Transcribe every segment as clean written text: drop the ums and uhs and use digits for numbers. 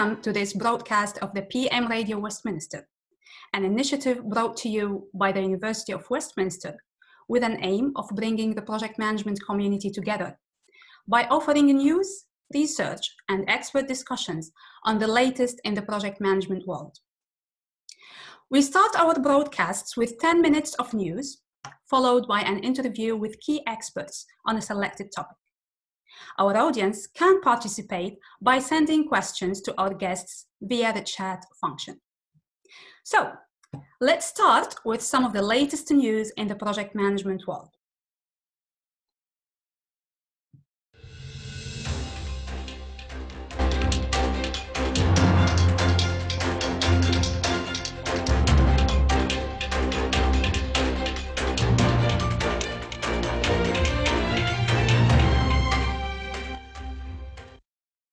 Welcome to this broadcast of the PM Radio Westminster, an initiative brought to you by the University of Westminster with an aim of bringing the project management community together by offering news, research, and expert discussions on the latest in the project management world. We start our broadcasts with 10 minutes of news, followed by an interview with key experts on a selected topic. Our audience can participate by sending questions to our guests via the chat function. So, let's start with some of the latest news in the project management world.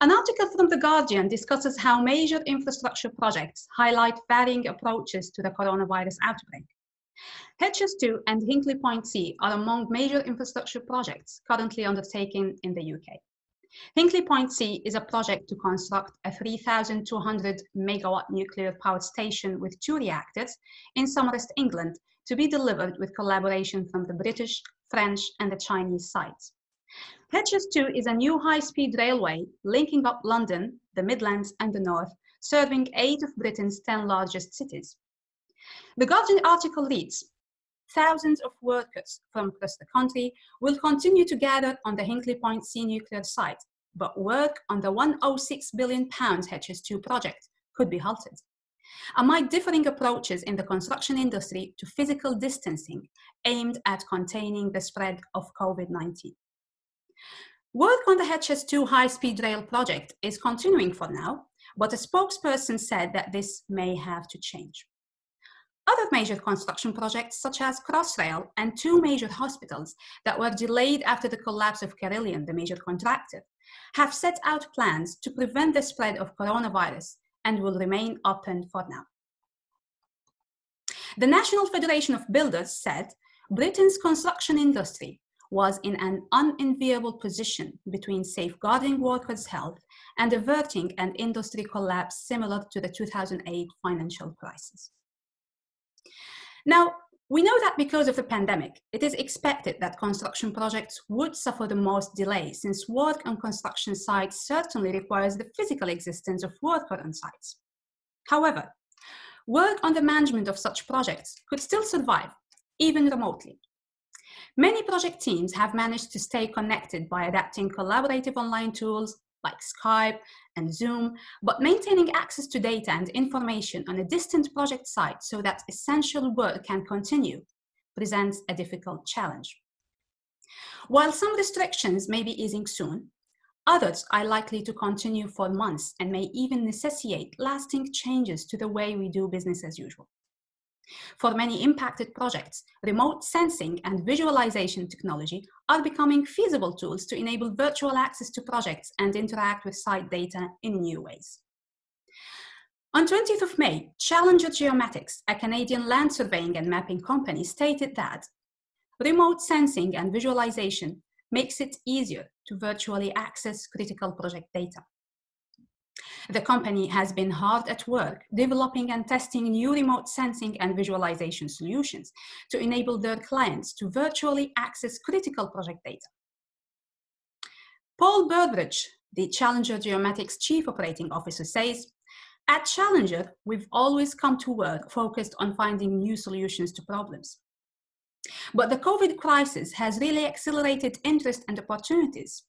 An article from The Guardian discusses how major infrastructure projects highlight varying approaches to the coronavirus outbreak. HS2 and Hinkley Point C are among major infrastructure projects currently undertaken in the UK. Hinkley Point C is a project to construct a 3,200 megawatt nuclear power station with 2 reactors in Somerset, England, to be delivered with collaboration from the British, French, and the Chinese sites. HS2 is a new high-speed railway linking up London, the Midlands, and the North, serving 8 of Britain's 10 largest cities. The Guardian article reads, thousands of workers from across the country will continue to gather on the Hinkley Point C nuclear site, but work on the £106 billion HS2 project could be halted. Amid differing approaches in the construction industry to physical distancing aimed at containing the spread of COVID-19. Work on the HS2 high-speed rail project is continuing for now, but a spokesperson said that this may have to change. Other major construction projects, such as Crossrail and 2 major hospitals that were delayed after the collapse of Carillion, the major contractor, have set out plans to prevent the spread of coronavirus and will remain open for now. The National Federation of Builders said Britain's construction industry was in an unenviable position between safeguarding workers' health and averting an industry collapse similar to the 2008 financial crisis. Now, we know that because of the pandemic, it is expected that construction projects would suffer the most delay, since work on construction sites certainly requires the physical existence of workers on sites. However, work on the management of such projects could still survive, even remotely. Many project teams have managed to stay connected by adapting collaborative online tools like Skype and Zoom, but maintaining access to data and information on a distant project site so that essential work can continue presents a difficult challenge. While some restrictions may be easing soon, others are likely to continue for months and may even necessitate lasting changes to the way we do business as usual. For many impacted projects, remote sensing and visualization technology are becoming feasible tools to enable virtual access to projects and interact with site data in new ways. On 20th of May, Challenger Geomatics, a Canadian land surveying and mapping company, stated that remote sensing and visualization makes it easier to virtually access critical project data. The company has been hard at work developing and testing new remote sensing and visualization solutions to enable their clients to virtually access critical project data. Paul Burbridge, the Challenger Geomatics Chief Operating Officer, says, "At Challenger, we've always come to work focused on finding new solutions to problems. But the COVID crisis has really accelerated interest and opportunities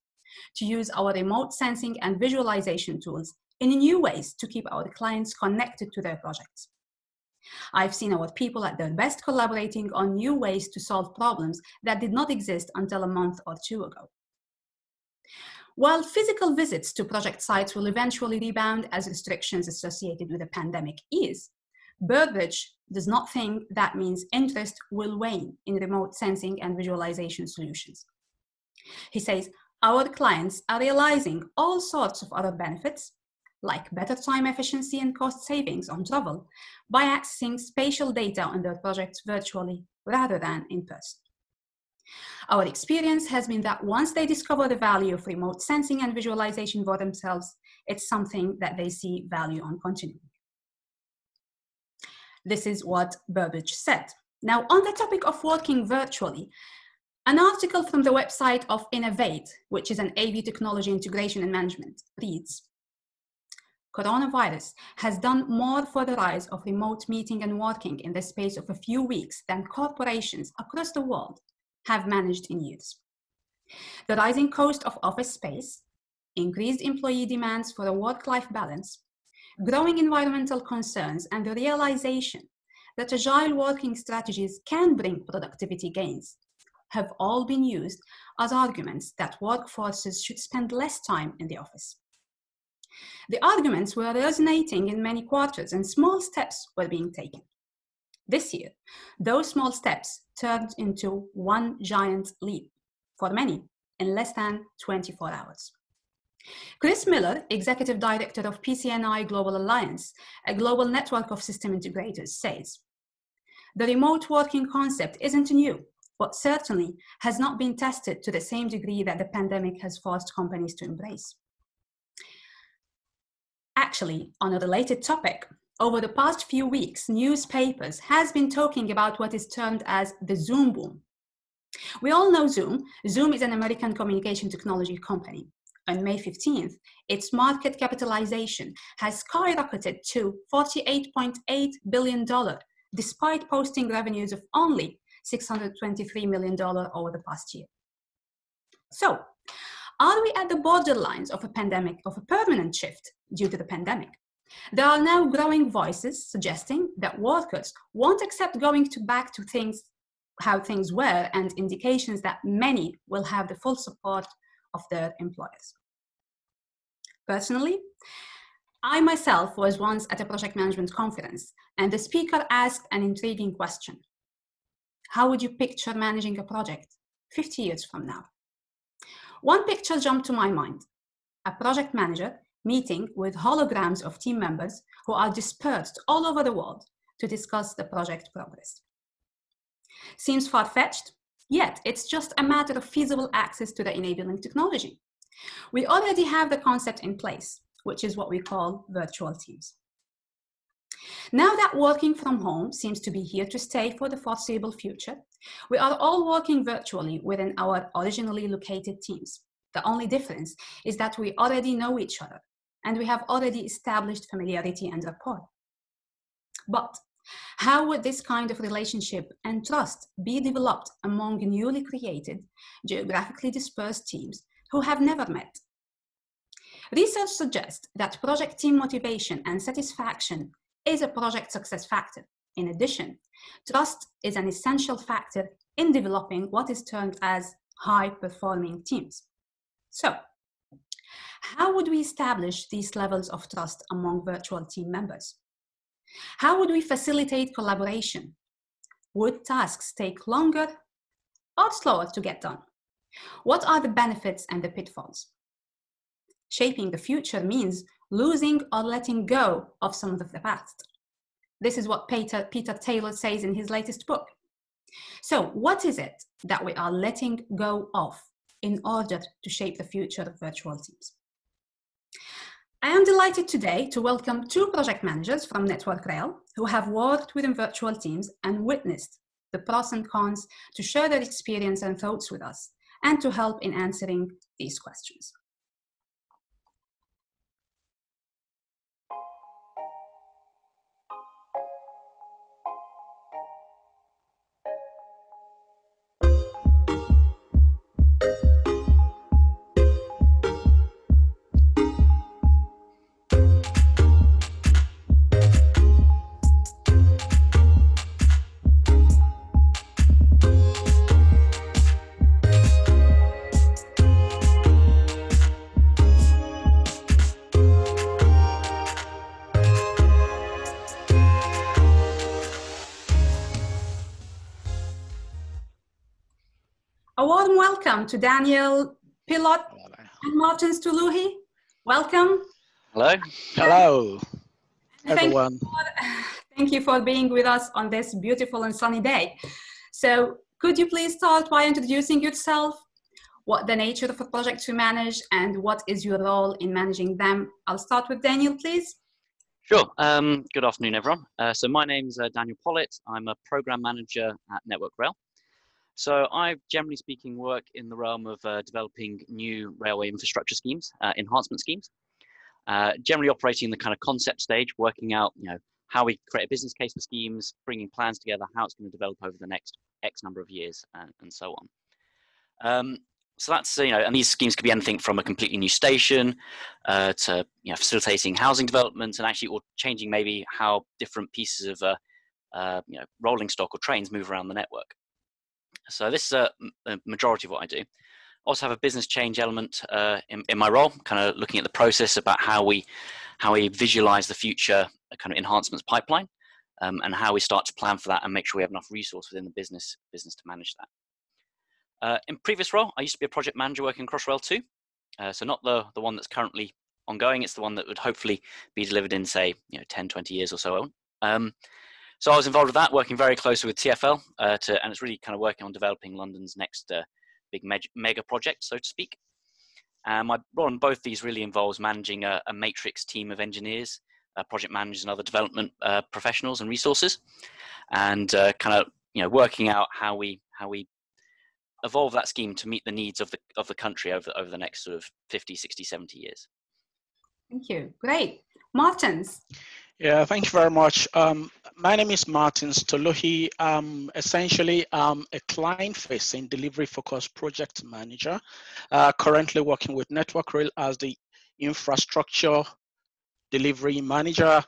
to use our remote sensing and visualization tools in new ways to keep our clients connected to their projects. I've seen our people at their best collaborating on new ways to solve problems that did not exist until a month or 2 ago." While physical visits to project sites will eventually rebound as restrictions associated with the pandemic ease, Burbridge does not think that means interest will wane in remote sensing and visualization solutions. He says, "Our clients are realizing all sorts of other benefits, like better time efficiency and cost savings on travel, by accessing spatial data on their projects virtually rather than in person. Our experience has been that once they discover the value of remote sensing and visualization for themselves, it's something that they see value on continuing. This is what Burbage said. Now, on the topic of working virtually, an article from the website of Innovate, which is an AV technology integration and management, reads, coronavirus has done more for the rise of remote meeting and working in the space of a few weeks than corporations across the world have managed in years. The rising cost of office space, increased employee demands for a work-life balance, growing environmental concerns, and the realization that agile working strategies can bring productivity gains have all been used as arguments that workforces should spend less time in the office. The arguments were resonating in many quarters and small steps were being taken. This year, those small steps turned into one giant leap, for many, in less than 24 hours. Chris Miller, Executive Director of PCNI Global Alliance, a global network of system integrators, says, the remote working concept isn't new, but certainly has not been tested to the same degree that the pandemic has forced companies to embrace. Actually, on a related topic, over the past few weeks, newspapers has been talking about what is termed as the Zoom boom. We all know Zoom. Zoom is an American communication technology company. On May 15th, its market capitalization has skyrocketed to $48.8 billion, despite posting revenues of only $623 million over the past year. So, are we at the borderlines of a pandemic, of a permanent shift due to the pandemic? There are now growing voices suggesting that workers won't accept going back to how things were, and indications that many will have the full support of their employers. Personally, I myself was once at a project management conference, and the speaker asked an intriguing question. How would you picture managing a project 50 years from now? One picture jumped to my mind, a project manager meeting with holograms of team members who are dispersed all over the world to discuss the project progress. Seems far-fetched, yet it's just a matter of feasible access to the enabling technology. We already have the concept in place, which is what we call virtual teams. Now that working from home seems to be here to stay for the foreseeable future, we are all working virtually within our originally located teams. The only difference is that we already know each other and we have already established familiarity and rapport. But how would this kind of relationship and trust be developed among newly created, geographically dispersed teams who have never met? Research suggests that project team motivation and satisfaction is a project success factor. In addition, trust is an essential factor in developing what is termed as high-performing teams. So, how would we establish these levels of trust among virtual team members? How would we facilitate collaboration? Would tasks take longer or slower to get done? What are the benefits and the pitfalls? Shaping the future means losing or letting go of some of the past. This is what Peter Taylor says in his latest book. So what is it that we are letting go of in order to shape the future of virtual teams? I am delighted today to welcome two project managers from Network Rail who have worked within virtual teams and witnessed the pros and cons to share their experience and thoughts with us and to help in answering these questions. A warm welcome to Danial Pollitt and Martin Toluhi. Welcome. Hello. Hello, everyone. Thank you for being with us on this beautiful and sunny day. So could you please start by introducing yourself? what the nature of the projects you manage, and what is your role in managing them. I'll start with Daniel, please. Sure. Good afternoon, everyone. So my name's Danial Pollitt. I'm a program manager at Network Rail. So I, generally speaking, work in the realm of developing new railway infrastructure schemes, enhancement schemes, generally operating in the kind of concept stage, working out, how we create a business case for schemes, bringing plans together, how it's going to develop over the next X number of years, and so on. So that's, and these schemes could be anything from a completely new station to, facilitating housing development and actually or changing maybe how different pieces of, rolling stock or trains move around the network. So this is a majority of what I do. I also have a business change element in my role, kind of looking at the process about how we visualize the future kind of enhancements pipeline and how we start to plan for that and make sure we have enough resource within the business to manage that. In previous role, I used to be a project manager working across Rail 2. So not the one that's currently ongoing, it's the one that would hopefully be delivered in, say, 10, 20 years or so on. So I was involved with that, working very closely with TfL, and it's really kind of working on developing London's next big mega project, so to speak. My role in both these really involves managing a matrix team of engineers, project managers and other development professionals and resources, and working out how we evolve that scheme to meet the needs of the country over the next sort of 50, 60, 70 years. Thank you. Great. Martins. Yeah, thank you very much. My name is Martins Toluhi. Essentially, I'm a client-facing delivery-focused project manager, currently working with Network Rail as the infrastructure delivery manager,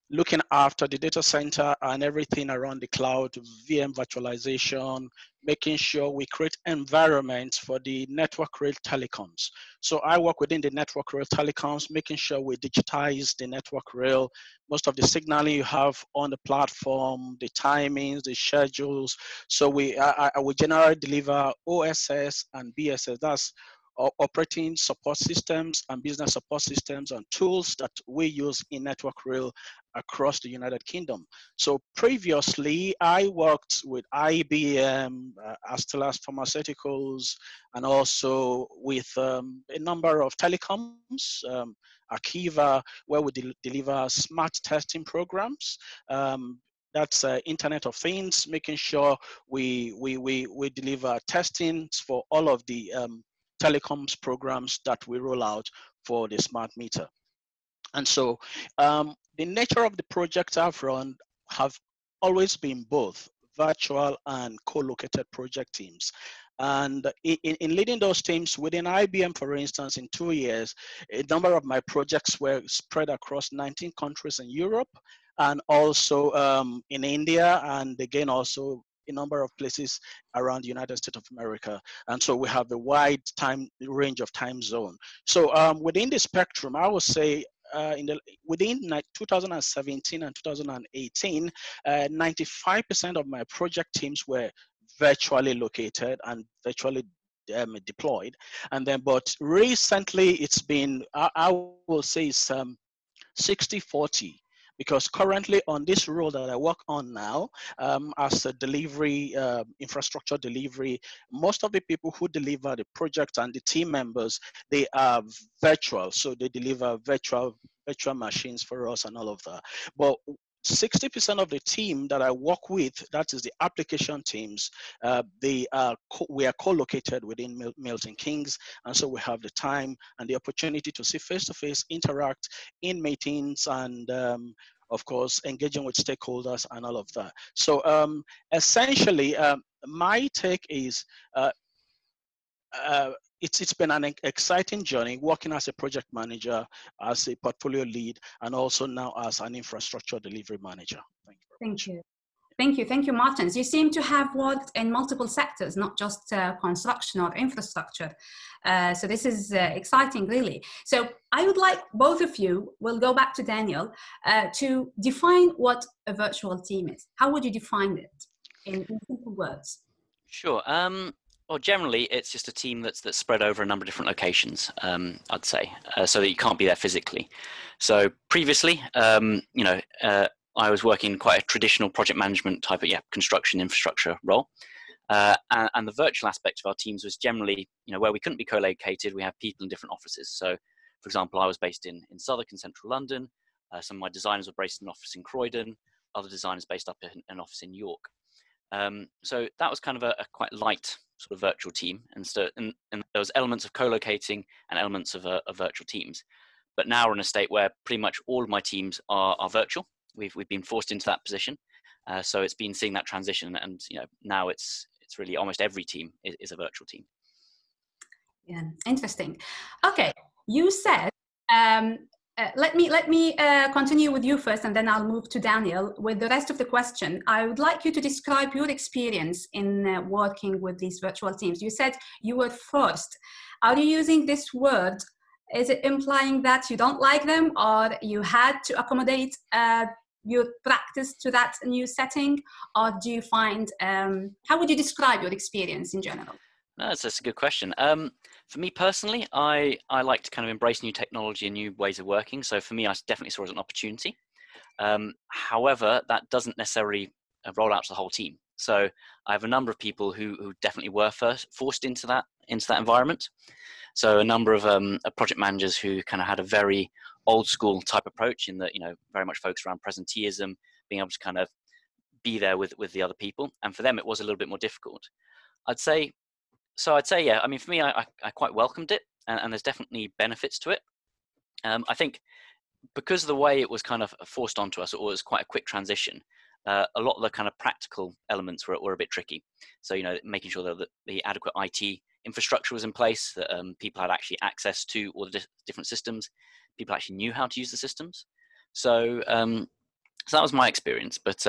looking after the data center and everything around the cloud, VM virtualization, making sure we create environments for the Network Rail telecoms. So I work within the Network Rail telecoms, making sure we digitize the Network Rail, most of the signaling you have on the platform, the timings, the schedules. So I will generally deliver OSS and BSS. That's operating support systems and business support systems and tools that we use in Network Rail across the United Kingdom. So previously, I worked with IBM, Astellas Pharmaceuticals, and also with a number of telecoms, Akiva, where we deliver smart testing programs. That's Internet of Things, making sure we deliver testings for all of the telecoms programs that we roll out for the smart meter. And so the nature of the projects I've run have always been both virtual and co-located project teams. And in leading those teams within IBM, for instance, in 2 years, a number of my projects were spread across 19 countries in Europe and also in India, and again also a number of places around the United States of America. And so we have a wide range of time zone. So within the spectrum, I would say within 2017 and 2018, 95% of my project teams were virtually located and virtually deployed. And then, but recently it's been, I will say it's 60-40. Because currently on this role that I work on now, as a delivery, infrastructure delivery, most of the people who deliver the project and the team members, they are virtual. So they deliver virtual machines for us and all of that. But 60% of the team that I work with, that is the application teams, we are co-located within Milton Keynes, and so we have the time and the opportunity to see face-to-face, interact in meetings, and of course, engaging with stakeholders and all of that. So essentially, my take is it's been an exciting journey working as a project manager, as a portfolio lead, and also now as an infrastructure delivery manager. Thank you. Thank you, Martins. You seem to have worked in multiple sectors, not just construction or infrastructure. So this is exciting, really. So I would like both of you, we'll go back to Daniel, to define what a virtual team is. How would you define it in simple words? Sure. Well, generally, it's just a team that's spread over a number of different locations, I'd say, so that you can't be there physically. So previously, I was working quite a traditional project management type of construction infrastructure role. And the virtual aspect of our teams was generally, where we couldn't be co-located, we have people in different offices. So, for example, I was based in Southwark in central London. Some of my designers were based in an office in Croydon. Other designers based up in an office in York. So that was kind of a quite light sort of virtual team. And so and there was elements of co-locating and elements of virtual teams. But now we're in a state where pretty much all of my teams are virtual. We've been forced into that position. So it's been seeing that transition, and now it's really almost every team is a virtual team. Yeah, interesting. Okay, you said let me continue with you first, and then I'll move to Daniel with the rest of the question. I would like you to describe your experience in working with these virtual teams. You said you were forced. Are you using this word? Is it implying that you don't like them, or you had to accommodate your practice to that new setting, or do you find, how would you describe your experience in general? No, that's a good question. For me personally, I like to kind of embrace new technology and new ways of working. So for me, I definitely saw it as an opportunity. However, that doesn't necessarily roll out to the whole team. So I have a number of people who definitely were forced into that environment. So a number of project managers who kind of had a very old school type approach, in that, very much focused around presenteeism, being able to kind of be there with the other people. And for them, it was a little bit more difficult. I'd say, yeah, I mean, for me, I quite welcomed it, and there's definitely benefits to it. I think because of the way it was kind of forced onto us, it was quite a quick transition. A lot of the kind of practical elements were a bit tricky. So, making sure that the adequate IT infrastructure was in place, that people had actually access to all the different systems, people actually knew how to use the systems. So, so that was my experience. But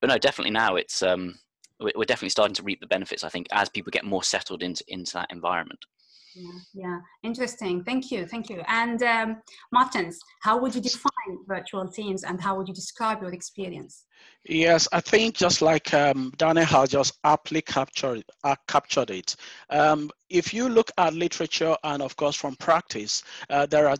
no, definitely now it's we're definitely starting to reap the benefits, I think, as people get more settled into that environment. Yeah, interesting. Thank you. And Martins, how would you define virtual teams, and how would you describe your experience? Yes, I think just like Daniel has just aptly captured it. If you look at literature and of course from practice, there are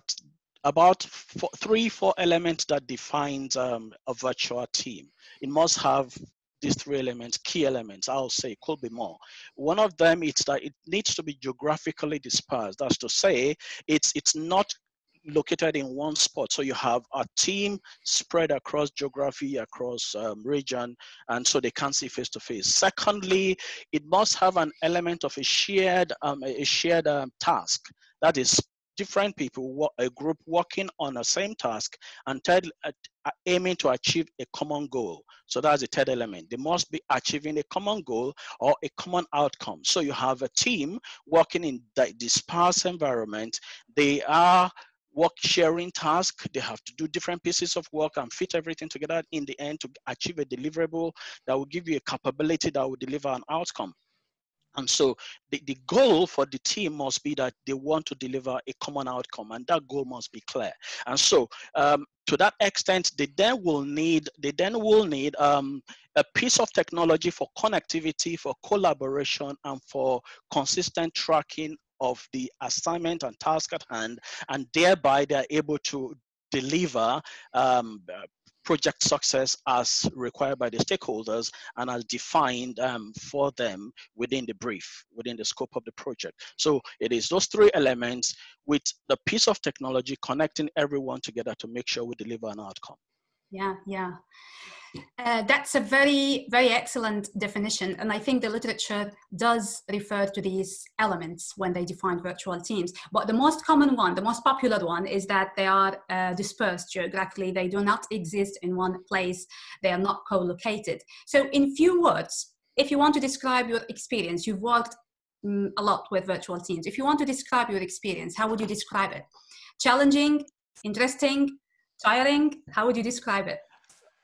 about 3-4 elements that defines a virtual team. It must have these 3 elements, key elements. I'll say it could be more. One of them is that it needs to be geographically dispersed. That's to say, it's not located in one spot. So you have a team spread across geography, across region, and so they can't see face to face. Secondly, it must have an element of a shared task. That is, different people, a group working on the same task and aiming to achieve a common goal. So that's the third element. They must be achieving a common goal or a common outcome. So you have a team working in the dispersed environment. They are sharing tasks. They have to do different pieces of work and fit everything together in the end to achieve a deliverable that will give you a capability that will deliver an outcome. And so the goal for the team must be that they want to deliver a common outcome, and that goal must be clear. And so to that extent, they then will need a piece of technology for connectivity, for collaboration, and for consistent tracking of the assignment and task at hand, and thereby they're able to deliver project success as required by the stakeholders and as defined for them within the brief, within the scope of the project. So it is those 3 elements with the piece of technology connecting everyone together to make sure we deliver an outcome. Yeah. That's a very, very excellent definition. And I think the literature does refer to these elements when they define virtual teams. But the most common one, the most popular one, is that they are dispersed geographically. They do not exist in one place. They are not co-located. So in few words, if you want to describe your experience, you've worked a lot with virtual teams. If you want to describe your experience, how would you describe it? Challenging, interesting, tiring? How would you describe it?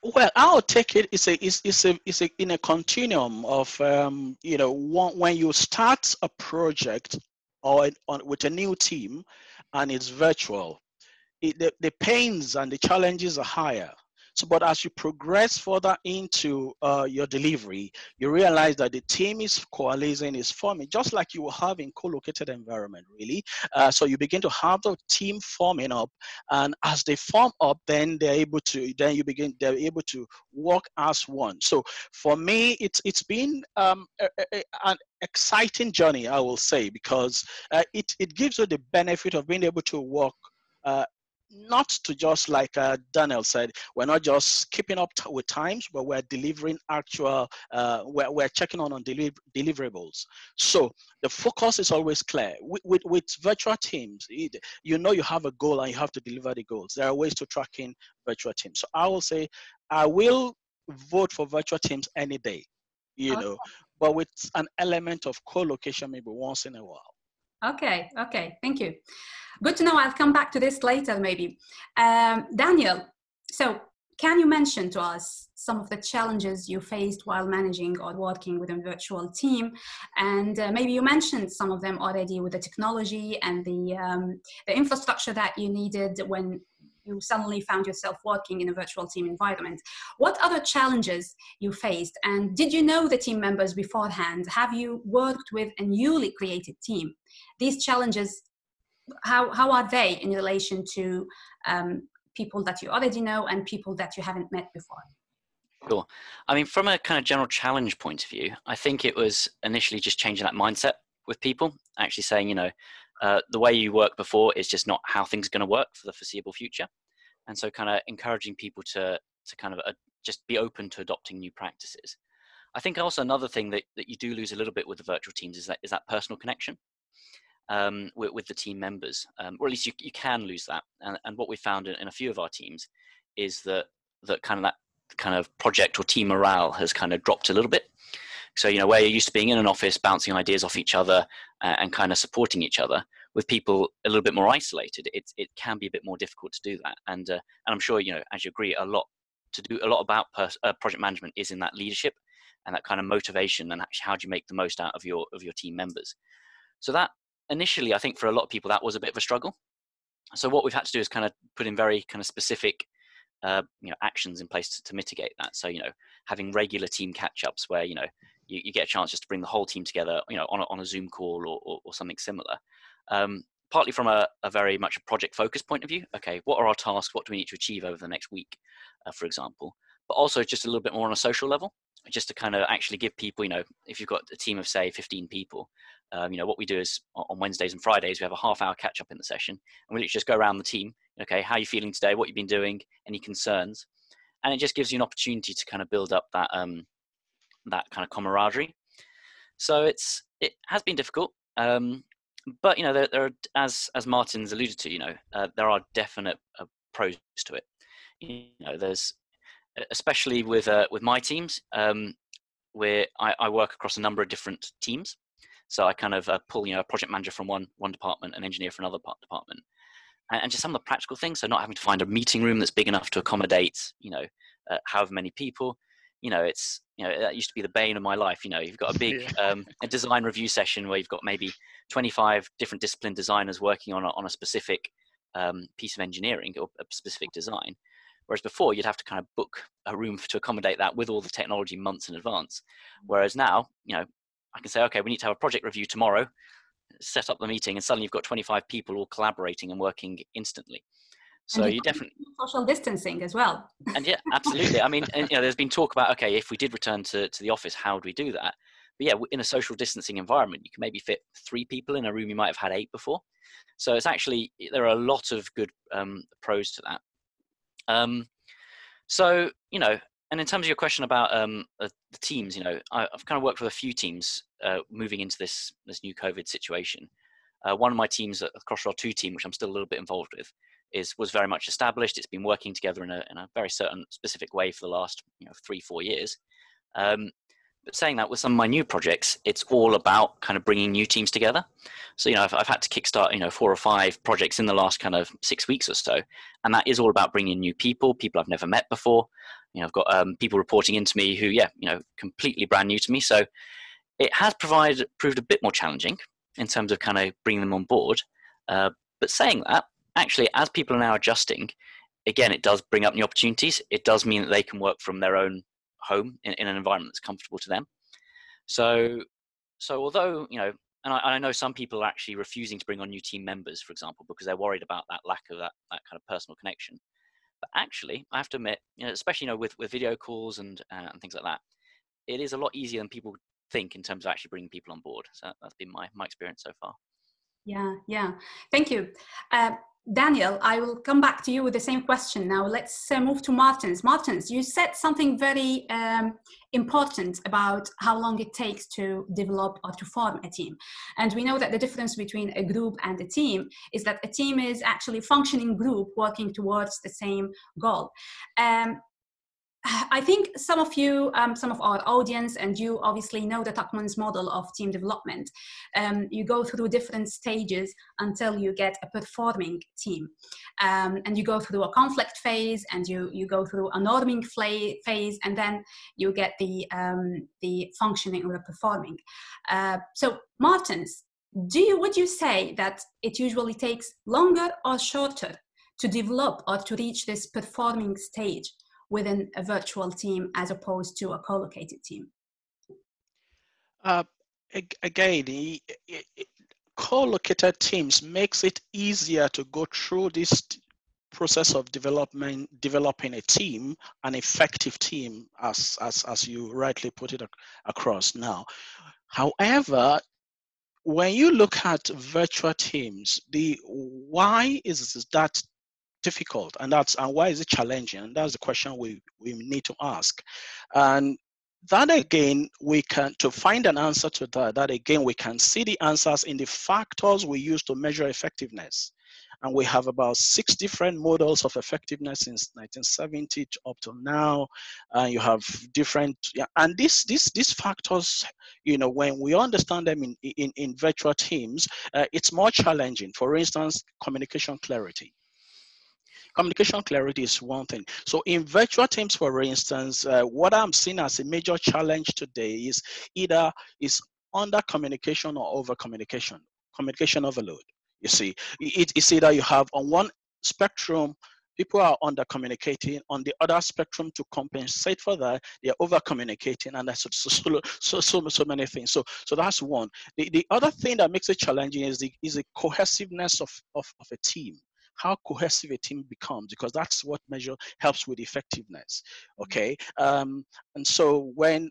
Well, I'll take it. It's in a continuum of when you start a project or with a new team, and it's virtual. The pains and the challenges are higher. So, but as you progress further into your delivery, you realize that the team is coalescing, is forming, just like you will have in co-located environment, really. So you begin to have the team forming up, and as they form up, then they're able to work as one. So for me, it's been an exciting journey, I will say, because it gives you the benefit of being able to work not to just like Daniel said, we're not just keeping up with times, but we're delivering actual, we're checking on deliverables. So the focus is always clear. With virtual teams, you know you have a goal and you have to deliver the goals. There are ways to track in virtual teams. So I will say, I will vote for virtual teams any day, you know, but with an element of co-location maybe once in a while. Okay, thank you. Good to know. I'll come back to this later, maybe. Daniel, so can you mention to us some of the challenges you faced while managing or working with a virtual team? And maybe you mentioned some of them already with the technology and the infrastructure that you needed when you suddenly found yourself working in a virtual team environment. What other challenges you faced? And did you know the team members beforehand? Have you worked with a newly created team? These challenges, how are they in relation to people that you already know and people that you haven't met before? Sure. I mean, from a kind of general challenge point of view, I think it was initially just changing that mindset with people, actually saying, you know, the way you worked before is just not how things are going to work for the foreseeable future. And so kind of encouraging people to kind of just be open to adopting new practices. I think also another thing that you do lose a little bit with the virtual teams is that personal connection with the team members, or at least you can lose that. And what we found in a few of our teams is that kind of project or team morale has kind of dropped a little bit. So, you know, where you're used to being in an office, bouncing ideas off each other and kind of supporting each other, with people a little bit more isolated, it can be a bit more difficult to do that. And I'm sure, you know, as you agree, a lot about project management is in that leadership and that kind of motivation, and actually how do you make the most out of your team members. So that initially, I think for a lot of people, that was a bit of a struggle. So what we've had to do is kind of put in very kind of specific actions in place to mitigate that. So, you know, having regular team catch-ups where, you know, you get a chance just to bring the whole team together, you know, on a Zoom call or something similar. Partly from a very much a project focused point of view. Okay, what are our tasks? What do we need to achieve over the next week, for example? But also just a little bit more on a social level, just to kind of actually give people, you know, if you've got a team of say 15 people, you know, what we do is on Wednesdays and Fridays, we have a half-hour catch-up in the session, and we literally just go around the team. Okay, how are you feeling today? What you've been doing? Any concerns? And it just gives you an opportunity to kind of build up that that kind of camaraderie. So it has been difficult, but you know, there are, as Martin's alluded to, you know, there are definite pros to it. You know, there's especially with my teams, where I work across a number of different teams. So I kind of pull, you know, a project manager from one department, an engineer from another department, and just some of the practical things. So not having to find a meeting room that's big enough to accommodate, you know, however many people. You know, it's, you know, that used to be the bane of my life. You know, you've got a big a design review session where you've got maybe 25 different discipline designers working on a specific piece of engineering or a specific design. Whereas before, you'd have to kind of book a room to accommodate that with all the technology months in advance. Whereas now, you know, I can say, okay, we need to have a project review tomorrow, set up the meeting, and suddenly you've got 25 people all collaborating and working instantly. So you definitely social distancing as well. And yeah, absolutely. I mean, and, you know, there's been talk about, okay, if we did return to the office, how would we do that? But yeah, in a social distancing environment, you can maybe fit 3 people in a room you might have had 8 before. So it's actually, there are a lot of good pros to that. So, you know, and in terms of your question about the teams, you know, I've kind of worked with a few teams moving into this new COVID situation. One of my teams, the Crossrail 2 team, which I'm still a little bit involved with, was very much established. It's been working together in a very certain specific way for the last 3-4 years. But saying that, with some of my new projects, it's all about kind of bringing new teams together. So, you know, I've had to kickstart 4 or 5 projects in the last kind of 6 weeks or so, and that is all about bringing in new people I've never met before. You know, I've got people reporting into me who, completely brand new to me. So it has proved a bit more challenging in terms of kind of bringing them on board. But saying that, actually, as people are now adjusting, again, it does bring up new opportunities. It does mean that they can work from their own home in an environment that's comfortable to them. So although, you know, and I know some people are actually refusing to bring on new team members, for example, because they're worried about that lack of that kind of personal connection. But actually, I have to admit, you know, especially, you know, with video calls and things like that, it is a lot easier than people think in terms of actually bringing people on board. So that's been my experience so far. Yeah. Thank you. Daniel, I will come back to you with the same question. Now let's move to Martins. Martins, you said something very important about how long it takes to develop or to form a team. And we know that the difference between a group and a team is that a team is actually a functioning group working towards the same goal. I think some of you, some of our audience, and you obviously know the Tuckman's model of team development. You go through different stages until you get a performing team. And you go through a conflict phase, and you go through a norming phase, and then you get the functioning or the performing. So Martins, would you say that it usually takes longer or shorter to develop or to reach this performing stage within a virtual team as opposed to a co-located team? Again, co-located teams makes it easier to go through this process of developing a team, an effective team, as you rightly put it across now. However, when you look at virtual teams, why is that difficult, and why is it challenging? And that's the question we need to ask. And that again, to find an answer to that again, we can see the answers in the factors we use to measure effectiveness. And we have about 6 different models of effectiveness since 1970 up to now. You have different, and these factors, you know, when we understand them in virtual teams, it's more challenging. For instance, communication clarity. Communication clarity is one thing. So in virtual teams, for instance, what I'm seeing as a major challenge today is either under communication or over communication, communication overload. You see, it's either you have on one spectrum, people are under communicating, on the other spectrum, to compensate for that, they're over communicating, and that's so many things. So that's one. The other thing that makes it challenging is the cohesiveness of a team. How cohesive a team becomes, because that's what helps with effectiveness. Okay, and so when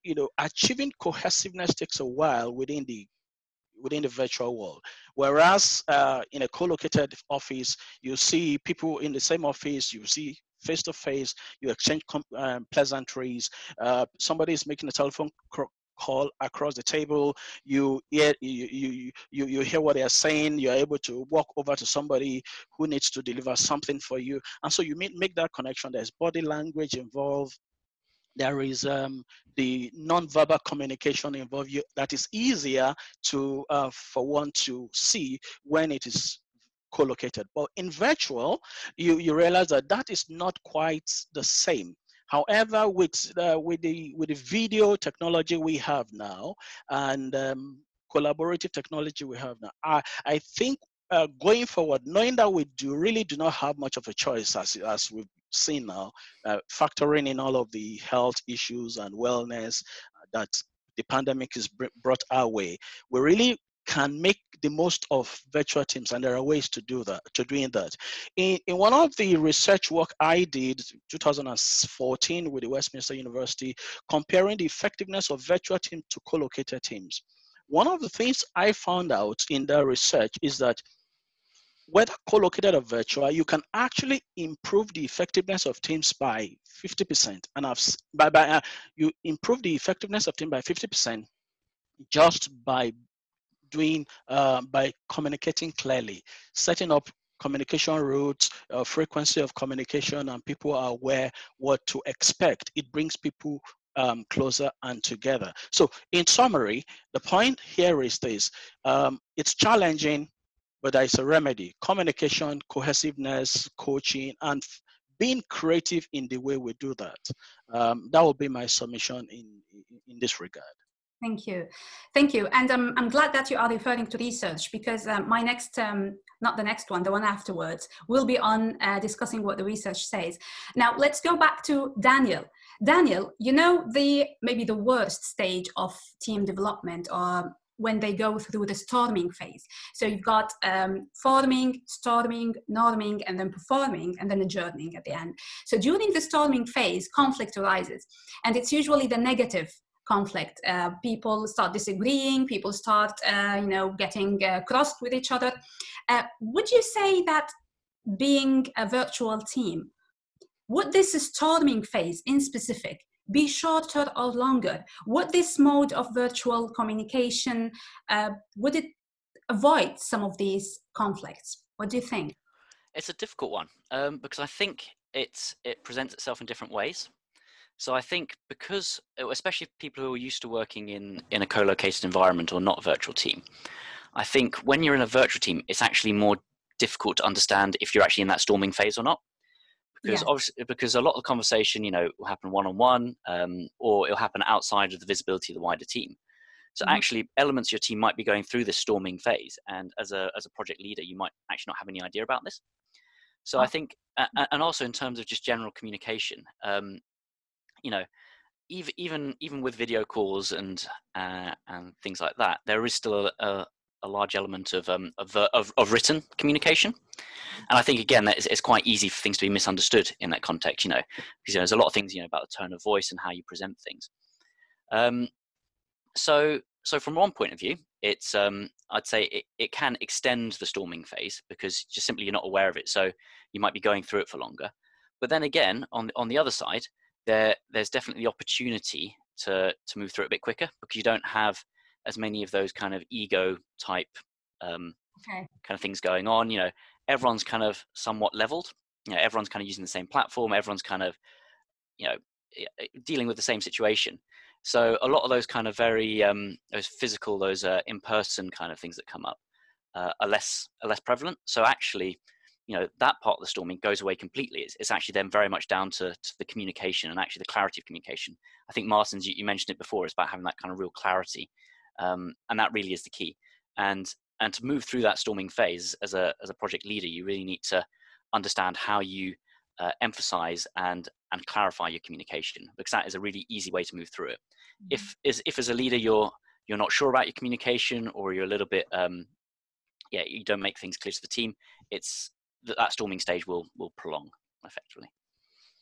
you know, achieving cohesiveness takes a while within the virtual world. Whereas in a co-located office, you see people in the same office, you see face to face, you exchange pleasantries. Somebody is making a telephone call across the table, you hear what they are saying, you're able to walk over to somebody who needs to deliver something for you, and so you make that connection. There's body language involved, there is the non-verbal communication involved, that is easier to for one to see when it is co-located. But in virtual, you realize that is not quite the same. However, with the video technology we have now, and collaborative technology we have now, I think going forward, knowing that we really do not have much of a choice, as we've seen now, factoring in all of the health issues and wellness that the pandemic has brought our way, we really can make the most of virtual teams, and there are ways to do that, doing that. In one of the research work I did 2014 with the Westminster University, comparing the effectiveness of virtual teams to co-located teams, one of the things I found out in the research is that whether co-located or virtual, you can actually improve the effectiveness of teams by 50%. And you improve the effectiveness of teams by 50% just by communicating clearly, setting up communication routes, frequency of communication, and people are aware what to expect. It brings people closer and together. So in summary, the point here is this: it's challenging, but there is a remedy: communication, cohesiveness, coaching, and being creative in the way we do that. That will be my submission in this regard. Thank you. Thank you. And I'm glad that you are referring to research, because my next, not the next one, the one afterwards, will be on discussing what the research says. Now, let's go back to Daniel. Daniel, you know, maybe the worst stage of team development, or when they go through the storming phase. So you've got forming, storming, norming, and then performing, and then adjourning at the end. So during the storming phase, conflict arises, and it's usually the negative conflict. People start disagreeing, people start getting crossed with each other. Would you say that being a virtual team, would this storming phase in specific be shorter or longer? Would this mode of virtual communication, would it avoid some of these conflicts? What do you think? It's a difficult one, because I think it presents itself in different ways. So I think because, especially people who are used to working in a co-located environment or not a virtual team, I think when you're in a virtual team, it's actually more difficult to understand if you're actually in that storming phase or not. Because obviously, because a lot of the conversation, will happen one-on-one, or it'll happen outside of the visibility of the wider team. So actually, elements of your team might be going through this storming phase, and as a project leader, you might actually not have any idea about this. So I think, and also in terms of just general communication, even with video calls and things like that, there is still a large element of written communication. And I think, again, that it's quite easy for things to be misunderstood in that context, because there's a lot of things, about the tone of voice and how you present things. So from one point of view, it's I'd say it can extend the storming phase, because just simply you're not aware of it. So you might be going through it for longer. But then again, on the other side, there's definitely the opportunity to move through it a bit quicker, because you don't have as many of those kind of ego type kind of things going on. Everyone's kind of somewhat leveled. Everyone's kind of using the same platform. Everyone's kind of dealing with the same situation. So a lot of those kind of very those physical, those in-person kind of things that come up are less prevalent. So actually, that part of the storming goes away completely. It's actually then very much down to the communication and actually the clarity of communication. I think, Martins, you mentioned it before, it's about having that kind of real clarity. And that really is the key. And to move through that storming phase as a project leader, you really need to understand how you emphasize and clarify your communication, because that is a really easy way to move through it. If as a leader you're not sure about your communication, or you're a little bit you don't make things clear to the team, it's that storming stage will prolong effectively.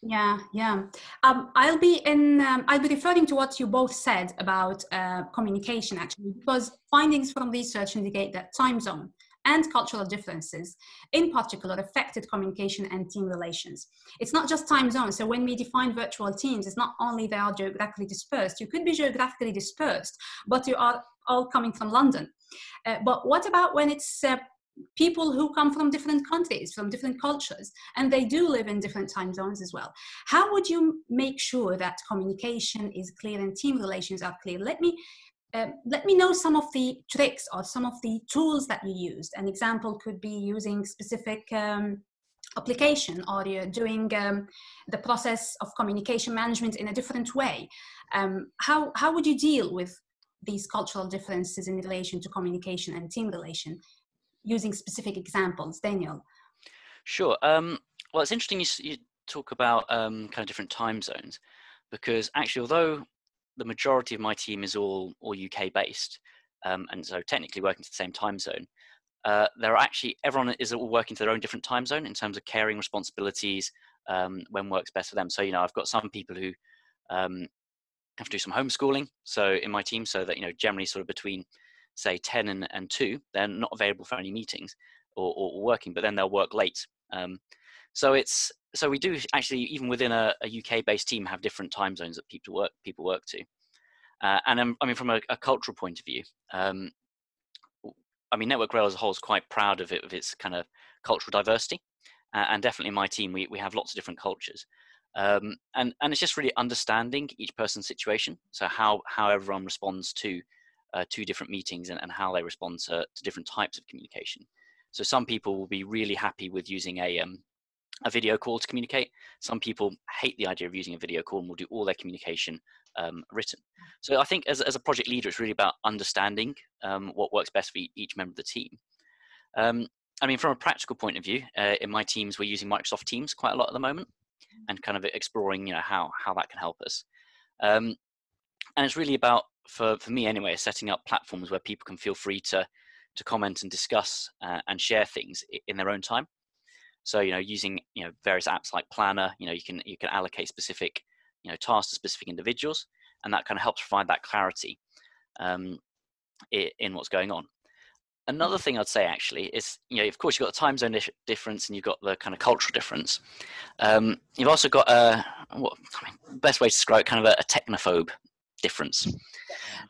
Yeah. I'll be referring to what you both said about communication, actually, because findings from research indicate that time zone and cultural differences in particular affected communication and team relations. It's not just time zone. So when we define virtual teams, it's not only they are geographically dispersed. You could be geographically dispersed, but you are all coming from London. But what about when it's people who come from different countries, from different cultures, and they do live in different time zones as well? How would you make sure that communication is clear and team relations are clear? Let me know some of the tricks or some of the tools that you used. An example could be using specific application, or you're doing the process of communication management in a different way. How would you deal with these cultural differences in relation to communication and team relation, using specific examples? Daniel? Sure. Well, it's interesting you talk about kind of different time zones, because actually, although the majority of my team is all UK based, and so technically working to the same time zone, everyone is all working to their own different time zone in terms of caring responsibilities, when works best for them. So I've got some people who have to do some homeschooling, so in my team, so that generally sort of between say 10 and 2, they're not available for any meetings or working, but then they'll work late. So we do actually, even within a UK based team, have different time zones that people work to. And I mean, from a cultural point of view, Network Rail as a whole is quite proud of its kind of cultural diversity, and definitely in my team we have lots of different cultures, and it's just really understanding each person's situation. So how everyone responds to different meetings, and how they respond to different types of communication. So some people will be really happy with using a video call to communicate. Some people hate the idea of using a video call and will do all their communication written. So I think as a project leader, it's really about understanding what works best for each member of the team. I mean, from a practical point of view, in my teams, we're using Microsoft Teams quite a lot at the moment, and kind of exploring, how that can help us. And it's really about, for me anyway, setting up platforms where people can feel free to comment and discuss and share things in their own time. So, using, various apps like Planner, you can allocate specific, tasks to specific individuals, and that kind of helps provide that clarity in what's going on. Another thing I'd say actually is, of course, you've got the time zone difference and you've got the kind of cultural difference. You've also got best way to describe it, kind of a technophobe difference.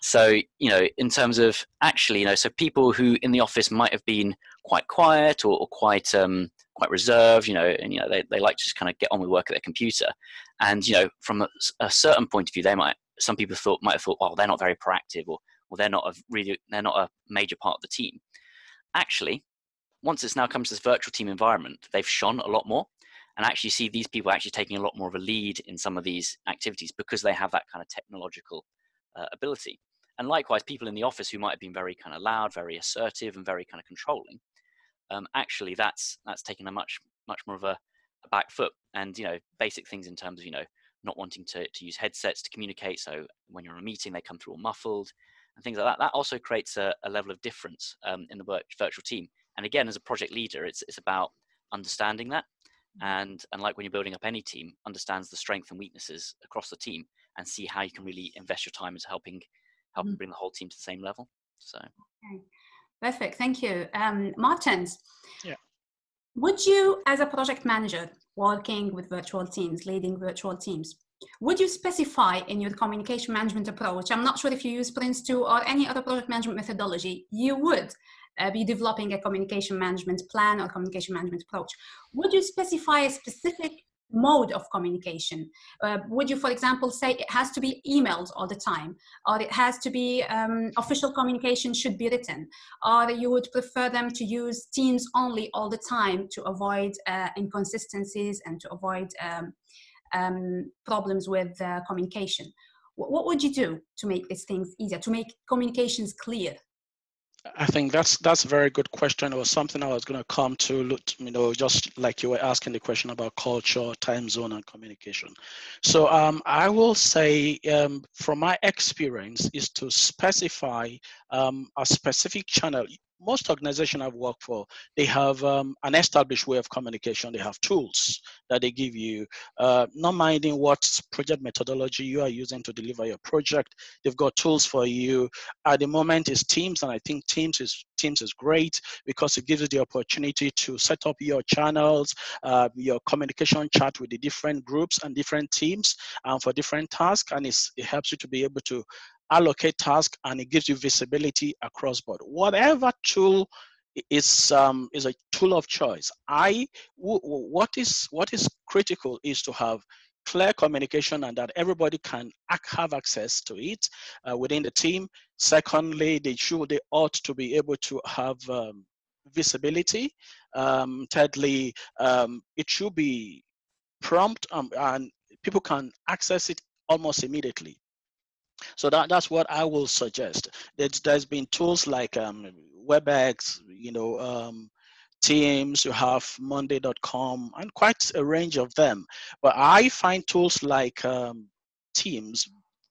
So, in terms of actually, so people who in the office might have been quite quiet or quite reserved, and they like to just kind of get on with work at their computer, and from a certain point of view, some people might have thought, oh, they're not very proactive, or they're not a major part of the team. Actually, once it's now come to this virtual team environment, they've shone a lot more, and actually see these people actually taking a lot more of a lead in some of these activities because they have that kind of technological ability. And likewise, people in the office who might have been very kind of loud, very assertive, and very kind of controlling, actually that's taken a much more of a back foot. And basic things in terms of not wanting to use headsets to communicate. So when you're in a meeting, they come through all muffled and things like that. That also creates a level of difference in the virtual team. And again, as a project leader, it's about understanding that. And like when you're building up any team, understands the strengths and weaknesses across the team, and see how you can really invest your time into helping bring the whole team to the same level. So, okay. Perfect, thank you. Martins, yeah. Would you, as a project manager working with virtual teams, leading virtual teams, would you specify in your communication management approach, I'm not sure if you use Prince2 or any other project management methodology, you would be developing a communication management plan or communication management approach. Would you specify a specific mode of communication? Would you, for example, say it has to be emails all the time, or it has to be official communication should be written, or you would prefer them to use Teams only all the time to avoid inconsistencies and to avoid problems with communication? What would you do to make these things easier, to make communications clear? I think that's a very good question. It was something I was going to come to, just like you were asking the question about culture, time zone, and communication. So I will say, from my experience, is to specify a specific channel. Most organizations I've worked for, they have an established way of communication. They have tools that they give you, not minding what project methodology you are using to deliver your project. They've got tools for you. At the moment, it's Teams, and I think Teams is great because it gives you the opportunity to set up your channels, your communication chat with the different groups and different teams for different tasks, and it helps you to be able to allocate tasks, and it gives you visibility across board. Whatever tool is a tool of choice. What is critical is to have clear communication and that everybody can have access to it within the team. Secondly, they ought to be able to have visibility. Thirdly, it should be prompt and people can access it almost immediately. So that's what I will suggest. There's been tools like WebEx, Teams, you have Monday.com, and quite a range of them. But I find tools like Teams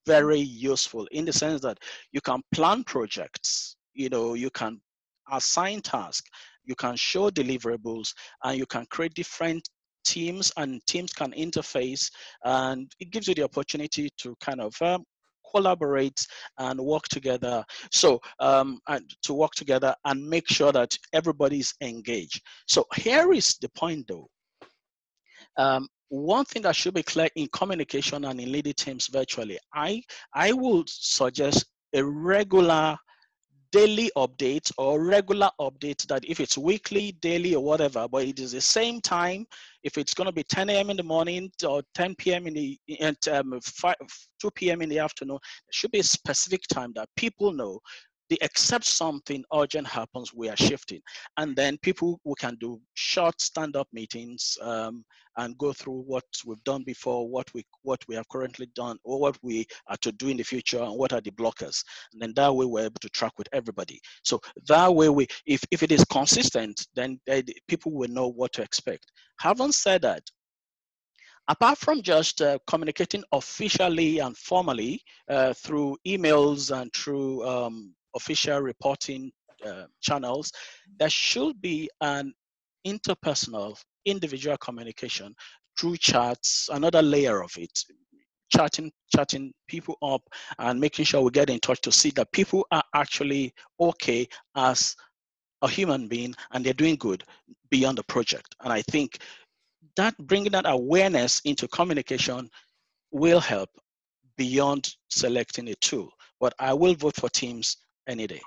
very useful in the sense that you can plan projects, you can assign tasks, you can show deliverables, and you can create different teams, and teams can interface, and it gives you the opportunity to kind of collaborate and work together. So and to work together and make sure that everybody's engaged. So here is the point though. One thing that should be clear in communication and in leading teams virtually, I would suggest a regular daily update or regular update, that if it's weekly, daily, or whatever, but it is the same time. If it's going to be 10 a.m. in the morning or 10 p.m. 2 p.m. in the afternoon, there should be a specific time that people know except something urgent happens, we are shifting. And then we can do short stand-up meetings and go through what we've done before, what we have currently done, or what we are to do in the future, and what are the blockers. And then that way we're able to track with everybody. So that way if it is consistent, then people will know what to expect. Having said that, apart from just communicating officially and formally through emails and through official reporting channels, there should be an interpersonal, individual communication through chats, another layer of it, chatting people up and making sure we get in touch to see that people are actually okay as a human being and they're doing good beyond the project. And I think that bringing that awareness into communication will help beyond selecting a tool. But I will vote for Teams any day.